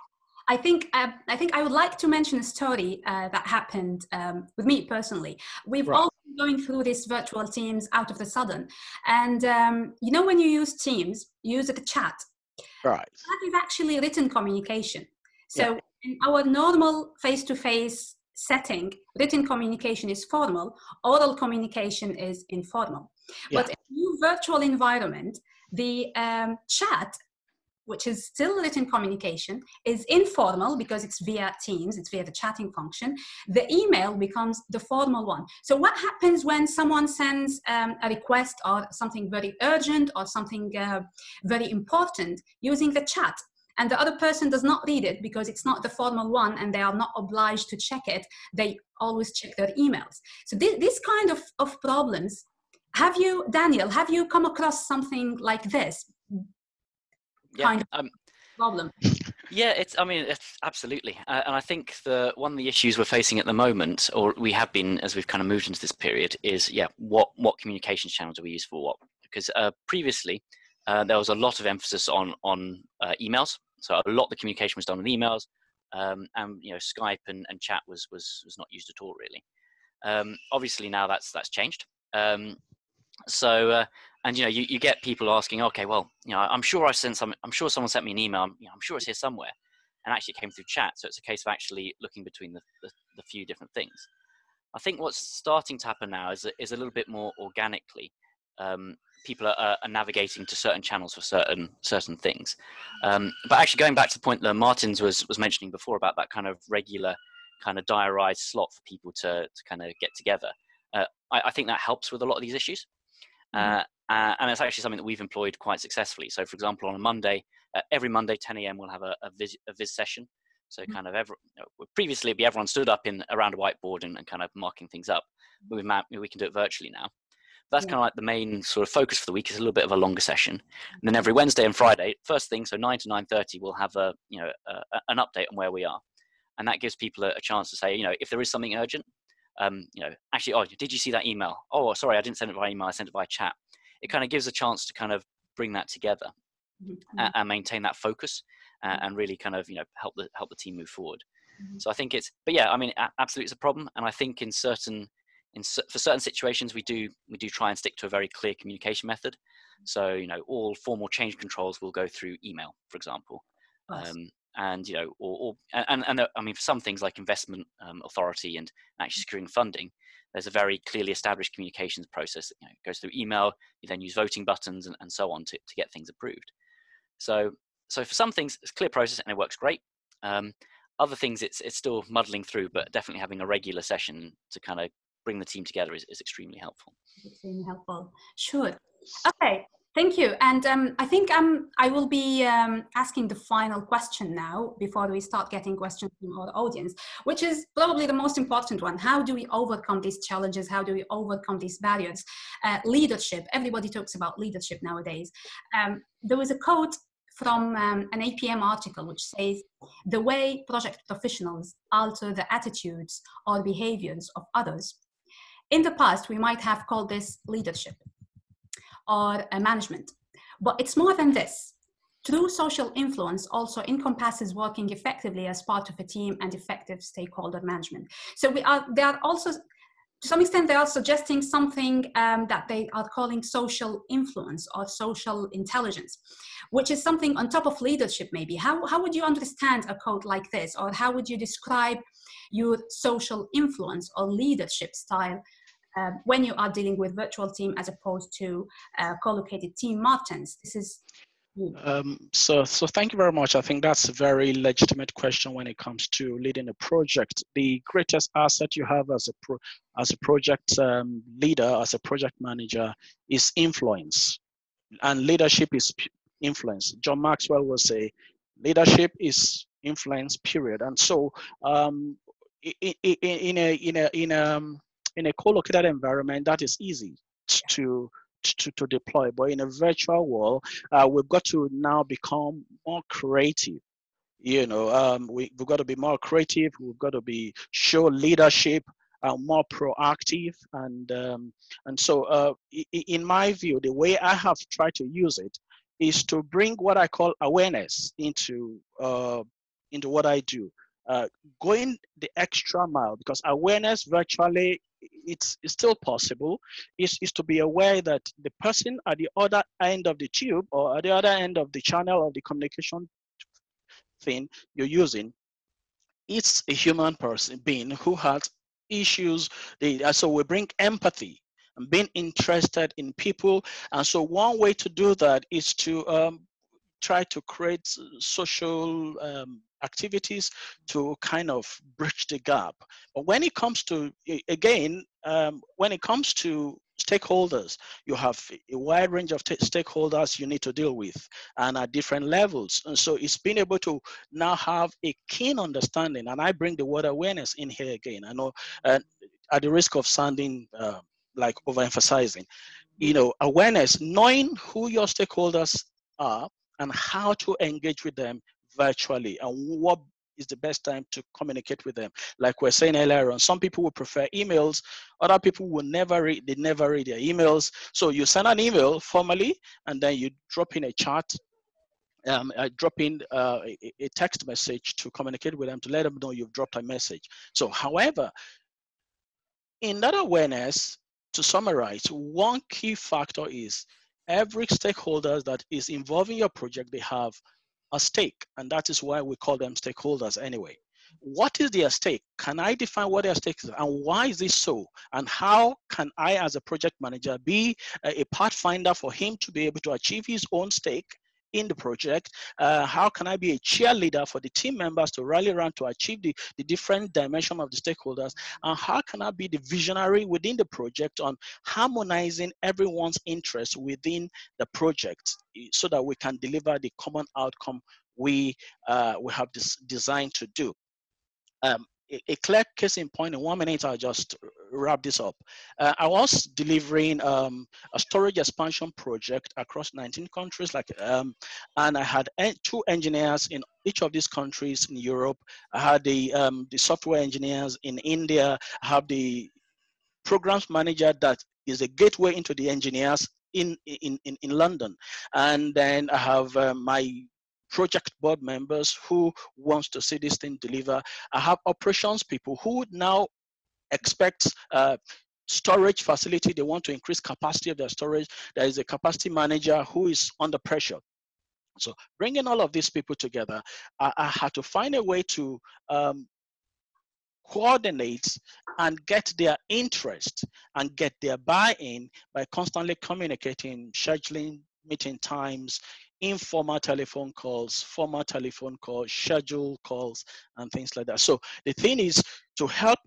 I think I would like to mention a story that happened with me personally. We've all been going through this virtual Teams out of the sudden. And you know, when you use Teams, you use a chat. Right. That is actually written communication. So in our normal face-to-face setting, written communication is formal, oral communication is informal. But in a new virtual environment, the chat, which is still written communication, is informal because it's via Teams, it's via the chatting function. The email becomes the formal one. So what happens when someone sends a request or something very urgent or something very important using the chat, and the other person does not read it because it's not the formal one and they are not obliged to check it, they always check their emails. So this kind of problems, Daniel, have you come across something like this? Kind of problem? Yeah, it's absolutely. And I think one of the issues we're facing at the moment, or we have been as we've kind of moved into this period, is what communication channels do we use for what? Because previously there was a lot of emphasis on emails. So a lot of the communication was done on emails, and Skype and chat was not used at all really. Obviously now that's changed. And you get people asking, okay, well, I'm sure someone sent me an email. I'm sure it's here somewhere, and actually it came through chat. So it's a case of actually looking between the few different things. I think what's starting to happen now is a little bit more organically. People are navigating to certain channels for certain things. But actually going back to the point that Martins was mentioning before about that kind of regular kind of diarized slot for people to kind of get together, I think that helps with a lot of these issues. And it's actually something that we've employed quite successfully. So for example, on a Monday, every Monday 10 a.m. we'll have a viz session. So kind of previously it'd be everyone stood up around a whiteboard and kind of marking things up. But we can do it virtually now. That's kind of like the main sort of focus for the week, is a little bit of a longer session. And then every Wednesday and Friday, first thing, so 9 to 9:30, we'll have an update on where we are. And that gives people a chance to say, if there is something urgent, actually, did you see that email? Oh, sorry, I didn't send it via email, I sent it via chat. It kind of gives a chance to kind of bring that together and maintain that focus and really kind of, help the team move forward. So I think absolutely it's a problem. And I think for certain situations, we do try and stick to a very clear communication method. So, all formal change controls will go through email, for example. And for some things like investment authority and actually securing funding, there's a very clearly established communications process that goes through email. You then use voting buttons and so on to get things approved. So for some things, it's a clear process and it works great. Other things, it's still muddling through, but definitely having a regular session to kind of bring the team together is extremely helpful. Extremely helpful. Sure. Okay. Thank you. And I think I will be asking the final question now before we start getting questions from our audience, which is probably the most important one. How do we overcome these challenges? How do we overcome these barriers? Leadership. Everybody talks about leadership nowadays. There was a quote from an APM article which says, the way project professionals alter the attitudes or behaviors of others. In the past, we might have called this leadership or management, but it's more than this. True social influence also encompasses working effectively as part of a team and effective stakeholder management. So there are also to some extent, they are suggesting something that they are calling social influence or social intelligence, which is something on top of leadership, maybe. How would you understand a code like this? Or how would you describe your social influence or leadership style when you are dealing with virtual team as opposed to co-located team? Martins, this is you. So thank you very much. I think that's a very legitimate question when it comes to leading a project. The greatest asset you have as a project leader, as a project manager, is influence, and leadership is influence. John Maxwell will say, leadership is influence. Period. And so, in a co-located environment, that is easy to deploy, but in a virtual world, we've got to now become more creative. We've got to be more creative. We've got to show leadership, more proactive, and so in my view, the way I have tried to use it is to bring what I call awareness into what I do. Going the extra mile, because awareness virtually, it's still possible, is to be aware that the person at the other end of the tube or at the other end of the channel of the communication thing you're using, it's a human being who has issues. So we bring empathy and being interested in people. And so one way to do that is to try to create social activities to kind of bridge the gap. But when it comes to, again, when it comes to stakeholders, you have a wide range of stakeholders you need to deal with and at different levels. And so it's being able to now have a keen understanding, and I bring the word awareness in here again. I know at the risk of sounding like overemphasizing, awareness, knowing who your stakeholders are and how to engage with them virtually and what is the best time to communicate with them. Like we're saying earlier on, some people will prefer emails, other people will never read their emails. So you send an email formally and then you drop in a chat, drop in a text message to communicate with them, to let them know you've dropped a message. So however, in that awareness, to summarize, one key factor is every stakeholder that is involved in your project, they have a stake, and that is why we call them stakeholders anyway. What is their stake? Can I define what their stake is, and why is this so? And how can I, as a project manager, be a pathfinder for him to be able to achieve his own stake in the project? How can I be a cheerleader for the team members to rally around to achieve the different dimension of the stakeholders? And how can I be the visionary within the project on harmonizing everyone's interests within the project so that we can deliver the common outcome we have this designed to do? A clear case in point, in 1 minute, I'll just wrap this up. I was delivering a storage expansion project across 19 countries, and I had 2 engineers in each of these countries in Europe. I had the software engineers in India. I have the programs manager that is a gateway into the engineers in London. And then I have my project board members who wants to see this thing deliver. I have operations people who now expect storage facility. They want to increase capacity of their storage. There is a capacity manager who is under pressure. So bringing all of these people together, I had to find a way to coordinate and get their interest and get their buy-in by constantly communicating, scheduling meeting times, informal telephone calls, formal telephone calls, schedule calls, and things like that. So the thing is to help.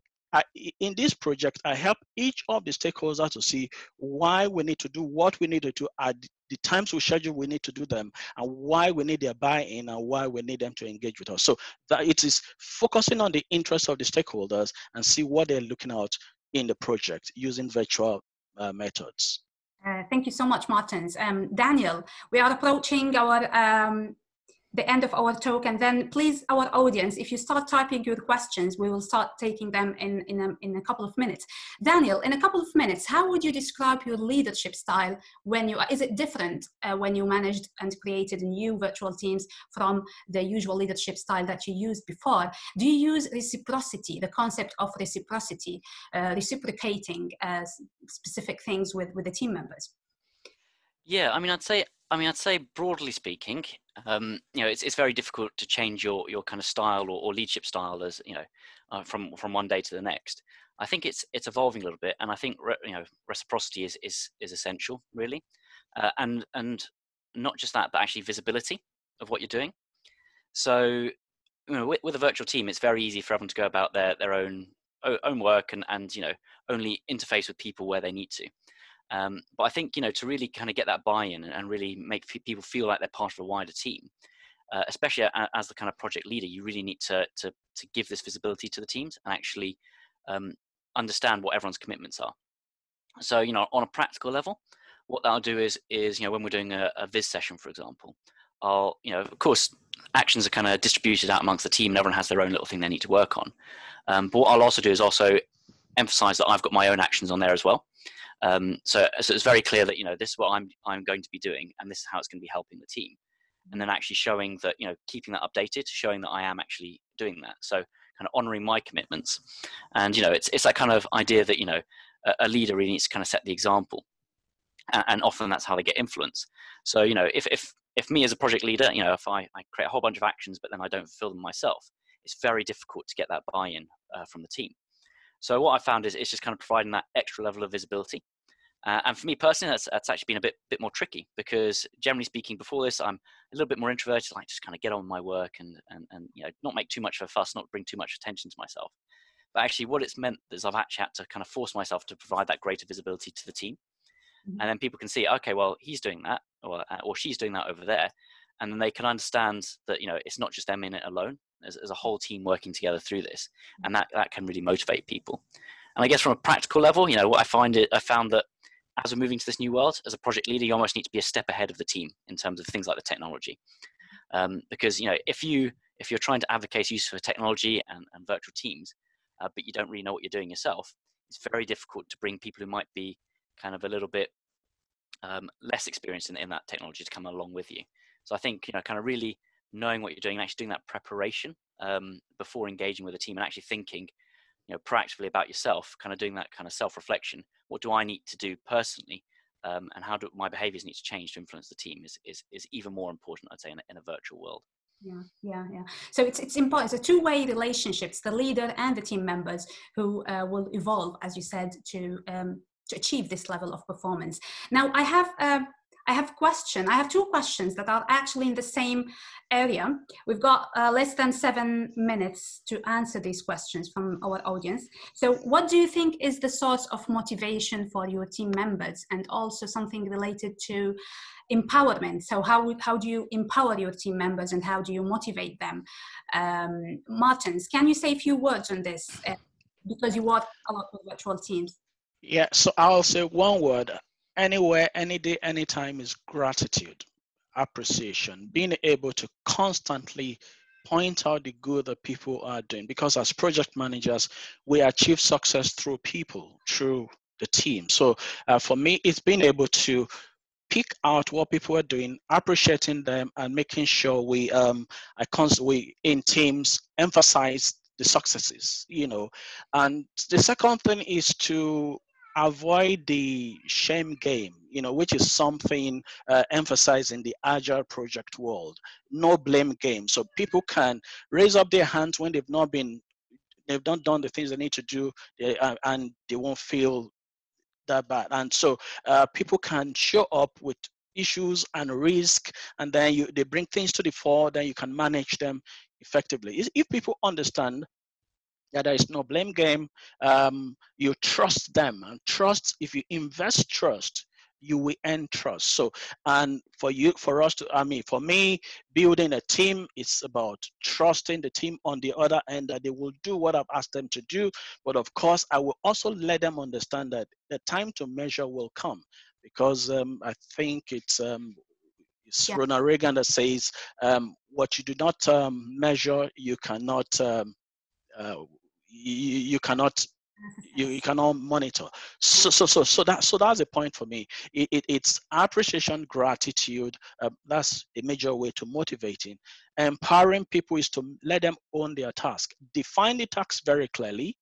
In this project, I help each of the stakeholders to see why we need to do what we need to do at the times we schedule we need to do them, and why we need their buy-in and why we need them to engage with us. So that it is focusing on the interests of the stakeholders and see what they're looking at in the project using virtual methods. Thank you so much, Martins. Daniel, we are approaching our the end of our talk, and then please, our audience, if you start typing your questions, we will start taking them in a couple of minutes. Daniel, in a couple of minutes, how would you describe your leadership style when you, is it different when you managed and created new virtual teams from the usual leadership style that you used before? Do you use reciprocity, the concept of reciprocity, reciprocating specific things with the team members? Yeah, I mean, I'd say broadly speaking, you know, it's very difficult to change your kind of style or leadership style, as you know, from one day to the next. I think it's evolving a little bit, and I think you know, reciprocity is essential, really, and not just that, but actually visibility of what you're doing. So, you know, with a virtual team, it's very easy for everyone to go about their own work and you know, only interface with people where they need to. But I think, you know, to really kind of get that buy-in and really make people feel like they're part of a wider team, especially as the kind of project leader, you really need to give this visibility to the teams and actually understand what everyone's commitments are. So, you know, on a practical level, what that'll do is you know, when we're doing a viz session, for example, I'll, you know, of course, actions are kind of distributed out amongst the team and everyone has their own little thing they need to work on. But what I'll also do is also emphasize that I've got my own actions on there as well. So it's very clear that, you know, this is what I'm going to be doing, and this is how it's going to be helping the team. And then actually showing that, you know, keeping that updated, showing that I am actually doing that. So kind of honoring my commitments. And, you know, it's that kind of idea that, you know, a leader really needs to kind of set the example. And often that's how they get influence. So, you know, if me as a project leader, you know, if I create a whole bunch of actions, but then I don't fulfill them myself, it's very difficult to get that buy-in from the team. So what I found is it's just kind of providing that extra level of visibility. And for me personally, that's actually been a bit more tricky, because generally speaking, before this, I'm a little bit more introverted, like just kind of get on with my work and you know, not make too much of a fuss, not bring too much attention to myself. But actually what it's meant is I've actually had to kind of force myself to provide that greater visibility to the team. Mm-hmm. And then people can see, okay, well, he's doing that, or she's doing that over there. And then they can understand that, you know, it's not just them in it alone. As a whole team working together through this, and that can really motivate people. And I guess from a practical level, you know, what I found that as we're moving to this new world, as a project leader, you almost need to be a step ahead of the team in terms of things like the technology, because, you know, if you're trying to advocate use for technology and virtual teams, but you don't really know what you're doing yourself, it's very difficult to bring people who might be kind of a little bit less experienced in that technology to come along with you. So I think, you know, kind of really knowing what you're doing and actually doing that preparation before engaging with the team, and actually thinking, you know, proactively about yourself, kind of doing that kind of self-reflection. What do I need to do personally, and how do my behaviors need to change to influence the team is even more important, I'd say, in a virtual world. Yeah. So it's important. It's a two-way relationship. It's the leader and the team members who will evolve, as you said, to achieve this level of performance. Now, I have two questions that are actually in the same area. We've got less than 7 minutes to answer these questions from our audience. So what do you think is the source of motivation for your team members, and also something related to empowerment? So how do you empower your team members and how do you motivate them? Martins, can you say a few words on this? Because you work a lot with virtual teams. Yeah, so I'll say one word: anywhere, any day, anytime, is gratitude, appreciation, being able to constantly point out the good that people are doing. Because as project managers, we achieve success through people, through the team. So for me, it's being able to pick out what people are doing, appreciating them, and making sure we in teams emphasize the successes, you know. And the second thing is to avoid the shame game, you know, which is something emphasized in the agile project world. No blame game. So people can raise up their hands when they've not done the things they need to do, and they won't feel that bad. And so people can show up with issues and risk, and then they bring things to the fore, then you can manage them effectively. If people understand that there is no blame game, you trust them, and trust, if you invest trust, you will earn trust. So, and for me, building a team, it's about trusting the team on the other end that they will do what I've asked them to do. But of course, I will also let them understand that the time to measure will come, because I think it's It's Yeah. Ronald Reagan that says, what you do not measure, you cannot you cannot you cannot monitor. So that's a point for me. It's appreciation, gratitude. That's a major way to motivating. Empowering people is to let them own their task. Define the task very clearly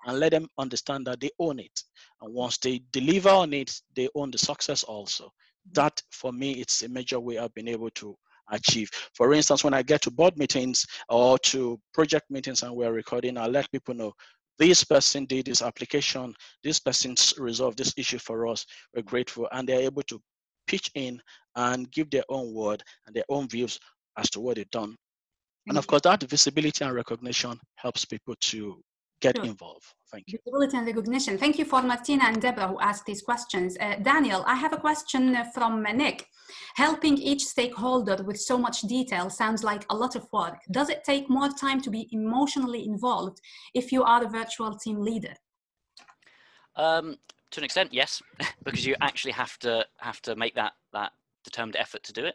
and let them understand that they own it. And once they deliver on it, they own the success also. That, for me, it's a major way I've been able to achieve. For instance, when I get to board meetings or to project meetings and we're recording, I let people know, this person did this application, this person resolved this issue for us, we're grateful, and they're able to pitch in and give their own word and their own views as to what they've done. And of course, that visibility and recognition helps people to get involved. Thank you. Visibility and recognition. Thank you for Martina and Deborah who asked these questions. Daniel, I have a question from Nick. Helping each stakeholder with so much detail sounds like a lot of work. Does it take more time to be emotionally involved if you are a virtual team leader? To an extent, yes, because you actually have to make that determined effort to do it.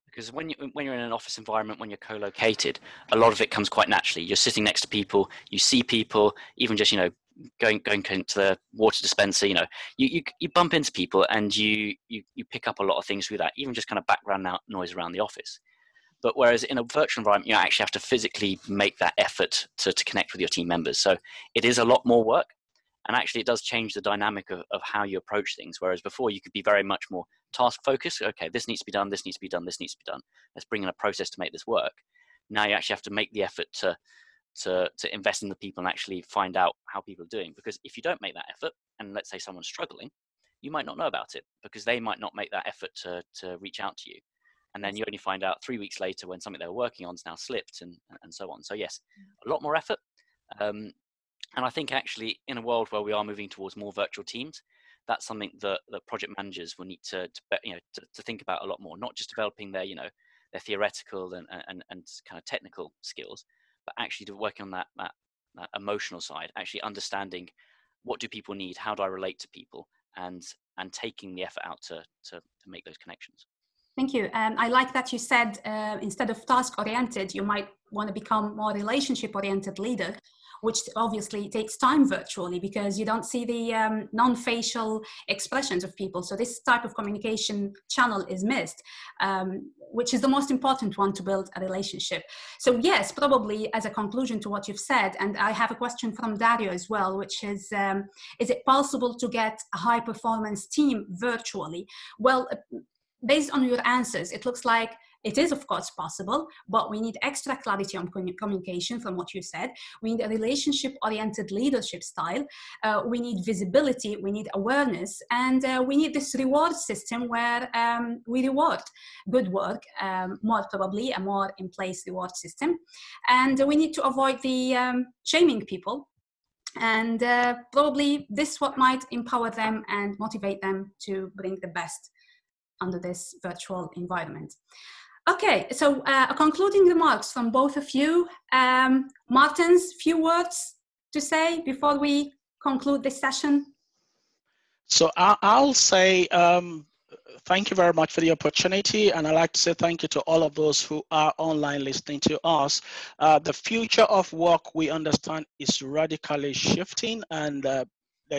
Because when you're in an office environment, when you're co-located, a lot of it comes quite naturally. You're sitting next to people, you see people, even just, going to the water dispenser, you bump into people and you pick up a lot of things through that, even just kind of background noise around the office. But whereas in a virtual environment, you actually have to physically make that effort to connect with your team members. So it is a lot more work. And actually, it does change the dynamic of how you approach things. Whereas before, you could be very much more task focused. Okay, this needs to be done, this needs to be done, this needs to be done. Let's bring in a process to make this work. Now you actually have to make the effort to invest in the people and actually find out how people are doing. Because if you don't make that effort, and let's say someone's struggling, you might not know about it because they might not make that effort to reach out to you. And then you only find out 3 weeks later when something they were working on is now slipped and so on. So yes, a lot more effort. And I think actually in a world where we are moving towards more virtual teams, that's something that project managers will need to think about a lot more, not just developing their theoretical and kind of technical skills, but actually working on that emotional side, actually understanding what do people need, how do I relate to people, and taking the effort out to make those connections. Thank you. I like that you said instead of task-oriented, you might want to become more relationship-oriented leader, which obviously takes time virtually because you don't see the non-facial expressions of people. So this type of communication channel is missed, which is the most important one to build a relationship. So yes, probably as a conclusion to what you've said, and I have a question from Dario as well, which is it possible to get a high-performance team virtually? Well, based on your answers, it looks like it is, of course, possible, but we need extra clarity on communication from what you said. We need a relationship-oriented leadership style. We need visibility, we need awareness, and we need this reward system where we reward good work, more probably, a more in-place reward system. And we need to avoid the shaming people. And probably this what might empower them and motivate them to bring the best under this virtual environment. Okay, so concluding remarks from both of you. Martins, few words to say before we conclude this session? So I'll say thank you very much for the opportunity, and I'd like to say thank you to all of those who are online listening to us. The future of work, we understand, is radically shifting, and there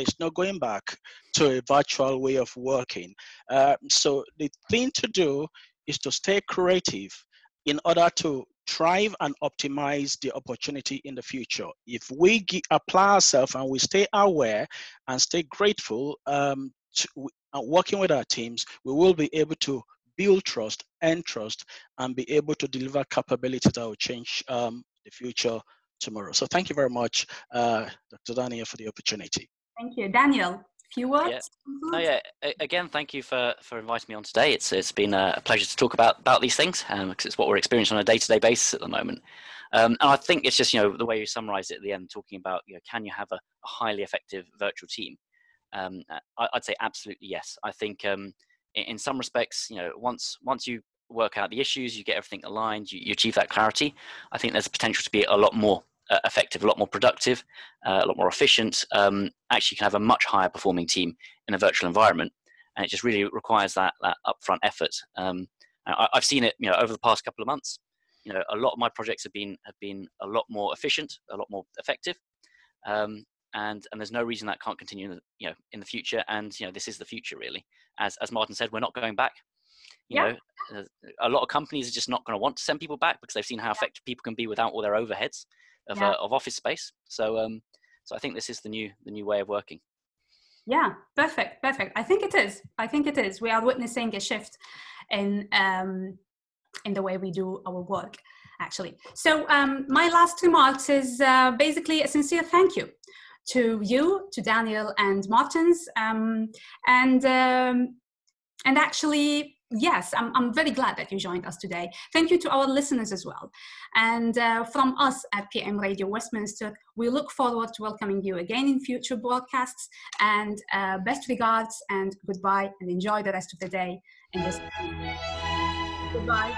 is no going back to a virtual way of working. So the thing to do is to stay creative in order to thrive and optimize the opportunity in the future. If we apply ourselves and we stay aware and stay grateful, working with our teams, we will be able to build trust and be able to deliver capabilities that will change the future tomorrow. So thank you very much, Dr. Daniel, for the opportunity. Thank you. Daniel, few words? Yeah. Again, thank you for inviting me on today. It's been a pleasure to talk about these things because it's what we're experiencing on a day-to-day basis at the moment. And I think it's just, the way you summarized it at the end, talking about, can you have a highly effective virtual team? I'd say absolutely yes. I think in some respects, once you work out the issues, you get everything aligned, you achieve that clarity, I think there's potential to be a lot more effective, a lot more productive, a lot more efficient. Actually can have a much higher performing team in a virtual environment. And it just really requires that upfront effort. I've seen it, over the past couple of months. A lot of my projects have been a lot more efficient, a lot more effective, and there's no reason that can't continue, in the future. And this is the future, really. As Martin said, we're not going back. A lot of companies are just not going to want to send people back because they've seen how effective people can be without all their overheads of office space. So I think this is the new way of working. Yeah, perfect. I think it is. We are witnessing a shift in the way we do our work, actually. So my last remarks is basically a sincere thank you to you, to Daniel and Martins, and actually, yes, I'm very glad that you joined us today. Thank you to our listeners as well. And from us at PM Radio Westminster, we look forward to welcoming you again in future broadcasts. And best regards and goodbye, and enjoy the rest of the day in this. Goodbye.